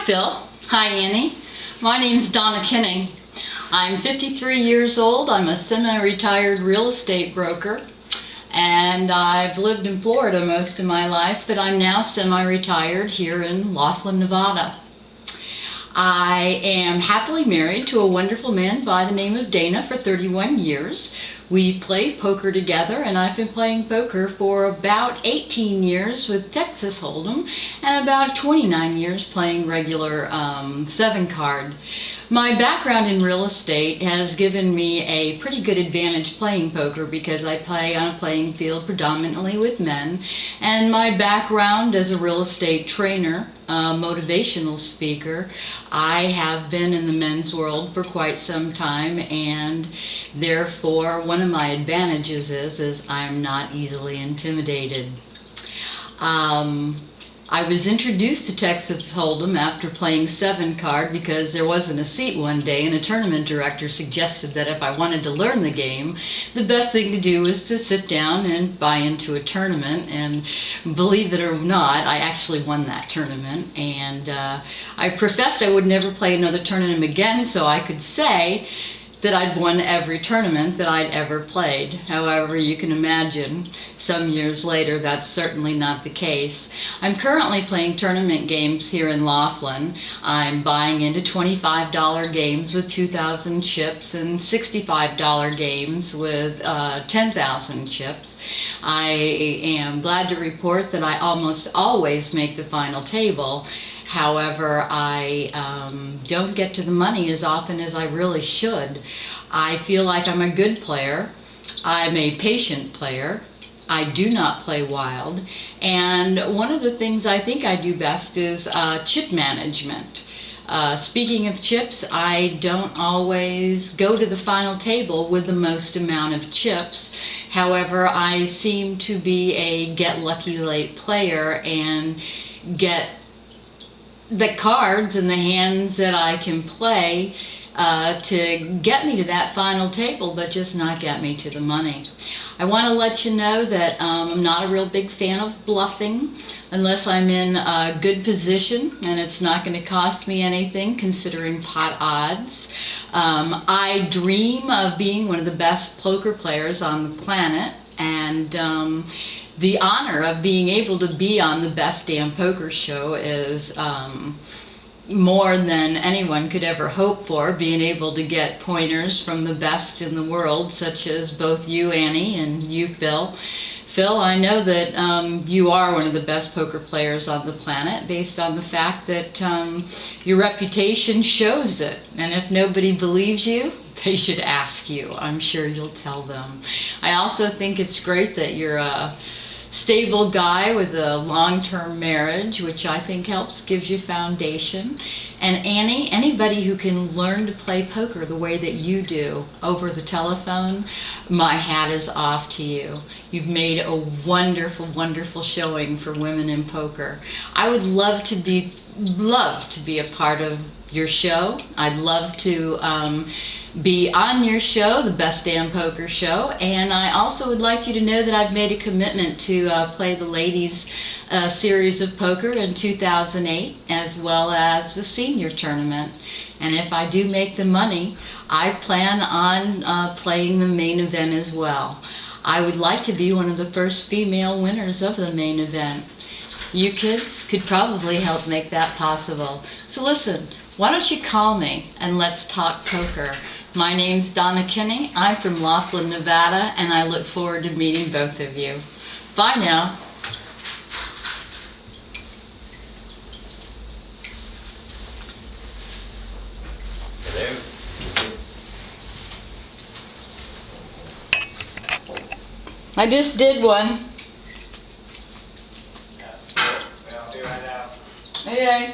Phil. Hi, Annie. My name's Donna Kinning. I'm 53 years old. I'm a semi-retired real estate broker, and I've lived in Florida most of my life, but I'm now semi-retired here in Laughlin, Nevada. I am happily married to a wonderful man by the name of Dana for 31 years. We play poker together, and I've been playing poker for about 18 years with Texas Hold'em and about 29 years playing regular 7-card. My background in real estate has given me a pretty good advantage playing poker because I play on a playing field predominantly with men, and my background as a real estate trainer, motivational speaker, I have been in the men's world for quite some time, and therefore one of my advantages is I'm not easily intimidated. I was introduced to Texas Hold'em after playing 7-card because there wasn't a seat one day, and a tournament director suggested that if I wanted to learn the game, the best thing to do was to sit down and buy into a tournament. And believe it or not, I actually won that tournament, and I professed I would never play another tournament again, so I could say that I'd won every tournament that I'd ever played. However, you can imagine, some years later, that's certainly not the case. I'm currently playing tournament games here in Laughlin. I'm buying into $25 games with 2,000 chips and $65 games with 10,000 chips. I am glad to report that I almost always make the final table. However, I don't get to the money as often as I really should. I feel like I'm a good player. I'm a patient player. I do not play wild. And one of the things I think I do best is chip management. Speaking of chips, I don't always go to the final table with the most amount of chips. However, I seem to be a get lucky late player and get the cards in the hands that I can play to get me to that final table, but just not get me to the money. I want to let you know that I'm not a real big fan of bluffing unless I'm in a good position and it's not going to cost me anything considering pot odds. I dream of being one of the best poker players on the planet, and the honor of being able to be on the Best Damn Poker Show is more than anyone could ever hope for, being able to get pointers from the best in the world, such as both you, Annie, and you, Phil. Phil, I know that you are one of the best poker players on the planet based on the fact that your reputation shows it. And if nobody believes you, they should ask you. I'm sure you'll tell them. I also think it's great that you're a stable guy with a long-term marriage, which I think helps, gives you foundation. And Annie, anybody who can learn to play poker the way that you do over the telephone, my hat is off to you. You've made a wonderful, wonderful showing for women in poker. I would love to be a part of your show. I'd love to be on your show, the Best Damn Poker Show, and I also would like you to know that I've made a commitment to play the ladies series of poker in 2008 as well as the senior tournament. And if I do make the money, I plan on playing the main event as well. I would like to be one of the first female winners of the main event. You kids could probably help make that possible. So listen, why don't you call me and let's talk poker. My name's Donna Kinning. I'm from Laughlin, Nevada, and I look forward to meeting both of you. Bye now. Hello. I just did one. I'll be right out. Okay.